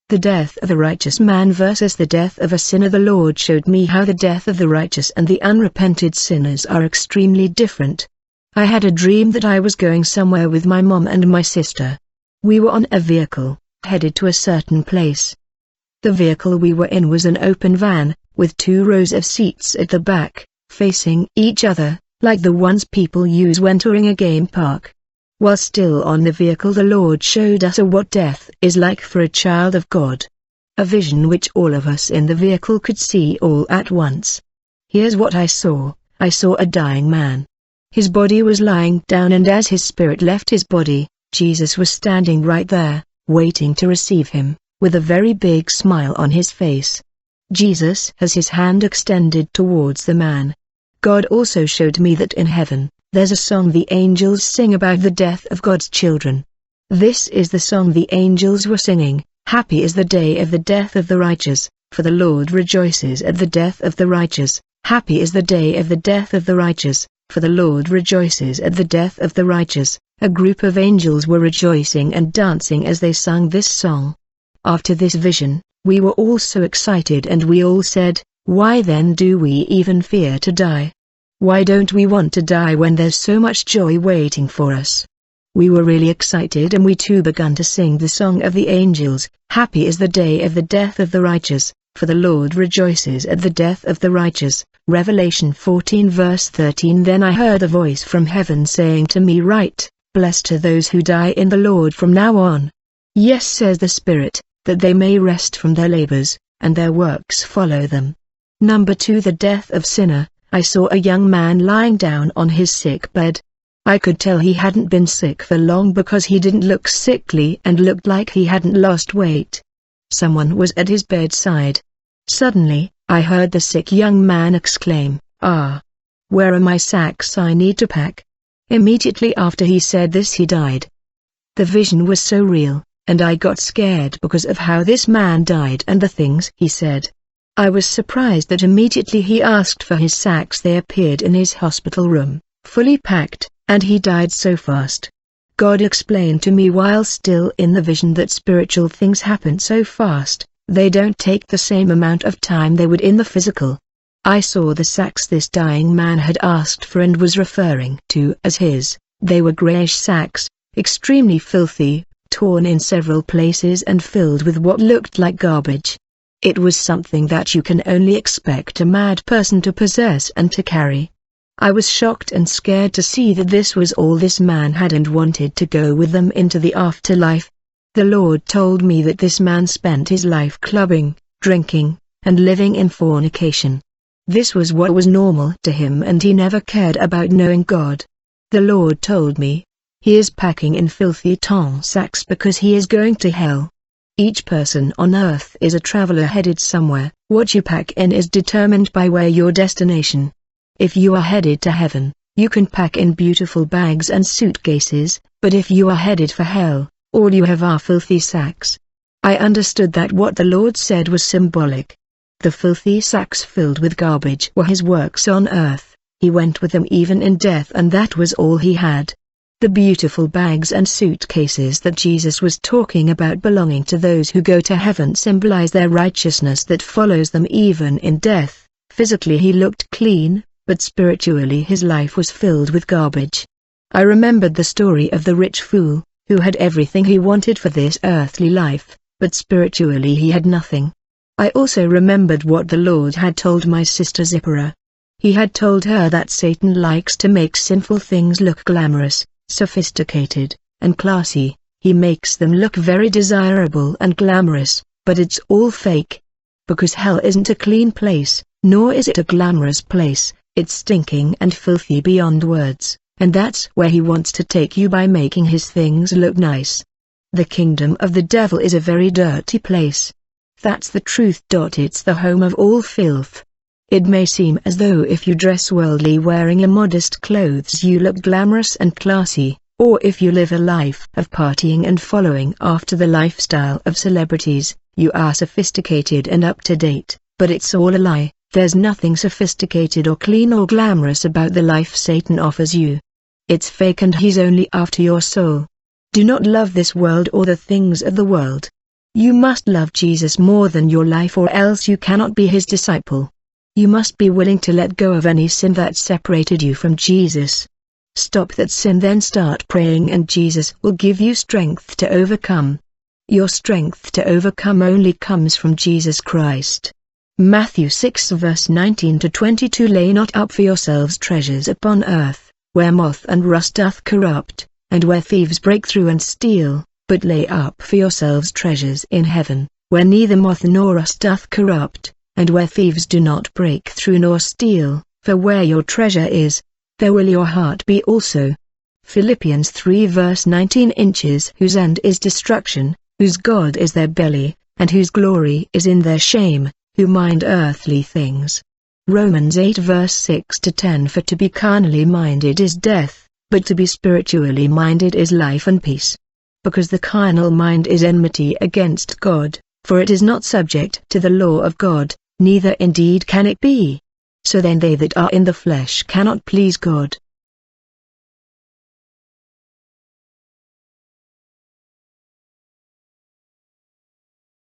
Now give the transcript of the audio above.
The death of a righteous man versus the death of a sinner. The Lord showed me how the death of the righteous and the unrepented sinners are extremely different. I had a dream that I was going somewhere with my mom and my sister. We were on a vehicle, headed to a certain place. The vehicle we were in was an open van, with 2 rows of seats at the back, facing each other, like the ones people use when touring a game park. While still on the vehicle, the Lord showed us what death is like for a child of God. A vision which all of us in the vehicle could see all at once. Here's what I saw. I saw a dying man. His body was lying down, and as his spirit left his body, Jesus was standing right there, waiting to receive him, with a very big smile on his face. Jesus has his hand extended towards the man. God also showed me that in heaven, there's a song the angels sing about the death of God's children. This is the song the angels were singing: Happy is the day of the death of the righteous, for the Lord rejoices at the death of the righteous. Happy is the day of the death of the righteous, for the Lord rejoices at the death of the righteous. A group of angels were rejoicing and dancing as they sung this song. After this vision, we were all so excited, and we all said, "Why then do we even fear to die? Why don't we want to die when there's so much joy waiting for us?" We were really excited, and we too began to sing the song of the angels: Happy is the day of the death of the righteous, for the Lord rejoices at the death of the righteous. Revelation 14 verse 13. Then I heard a voice from heaven saying to me, "Write, blessed are those who die in the Lord from now on. Yes, says the Spirit, that they may rest from their labors, and their works follow them." Number 2. The death of sinner. I saw a young man lying down on his sick bed. I could tell he hadn't been sick for long because he didn't look sickly and looked like he hadn't lost weight. Someone was at his bedside. Suddenly, I heard the sick young man exclaim, "Ah! Where are my sacks I need to pack?" Immediately after he said this, he died. The vision was so real, and I got scared because of how this man died and the things he said. I was surprised that immediately he asked for his sacks they appeared in his hospital room, fully packed, and he died so fast. God explained to me while still in the vision that spiritual things happen so fast, they don't take the same amount of time they would in the physical. I saw the sacks this dying man had asked for and was referring to as his. They were grayish sacks, extremely filthy, torn in several places and filled with what looked like garbage. It was something that you can only expect a mad person to possess and to carry. I was shocked and scared to see that this was all this man had and wanted to go with them into the afterlife. The Lord told me that this man spent his life clubbing, drinking, and living in fornication. This was what was normal to him, and he never cared about knowing God. The Lord told me, he is packing in filthy torn sacks because he is going to hell. Each person on earth is a traveler headed somewhere. What you pack in is determined by where your destination. If you are headed to heaven, you can pack in beautiful bags and suitcases, but if you are headed for hell, all you have are filthy sacks. I understood that what the Lord said was symbolic. The filthy sacks filled with garbage were his works on earth. He went with them even in death, and that was all he had. The beautiful bags and suitcases that Jesus was talking about belonging to those who go to heaven symbolize their righteousness that follows them even in death. Physically he looked clean, but spiritually his life was filled with garbage. I remembered the story of the rich fool, who had everything he wanted for this earthly life, but spiritually he had nothing. I also remembered what the Lord had told my sister Zipporah. He had told her that Satan likes to make sinful things look glamorous, sophisticated, and classy. He makes them look very desirable and glamorous, but it's all fake. Because hell isn't a clean place, nor is it a glamorous place. It's stinking and filthy beyond words, and that's where he wants to take you by making his things look nice. The kingdom of the devil is a very dirty place. That's the truth. It's the home of all filth. It may seem as though if you dress worldly wearing immodest clothes you look glamorous and classy, or if you live a life of partying and following after the lifestyle of celebrities, you are sophisticated and up to date, but it's all a lie. There's nothing sophisticated or clean or glamorous about the life Satan offers you. It's fake, and he's only after your soul. Do not love this world or the things of the world. You must love Jesus more than your life, or else you cannot be his disciple. You must be willing to let go of any sin that separated you from Jesus. Stop that sin, then start praying, and Jesus will give you strength to overcome. Your strength to overcome only comes from Jesus Christ. Matthew 6 verse 19-22. Lay not up for yourselves treasures upon earth, where moth and rust doth corrupt, and where thieves break through and steal, but lay up for yourselves treasures in heaven, where neither moth nor rust doth corrupt, and where thieves do not break through nor steal, for where your treasure is, there will your heart be also. Philippians 3 verse 19. Inches whose end is destruction, whose God is their belly, and whose glory is in their shame, who mind earthly things. Romans 8 verse 6-10. For to be carnally minded is death, but to be spiritually minded is life and peace. Because the carnal mind is enmity against God, for it is not subject to the law of God, neither indeed can it be. So then they that are in the flesh cannot please God.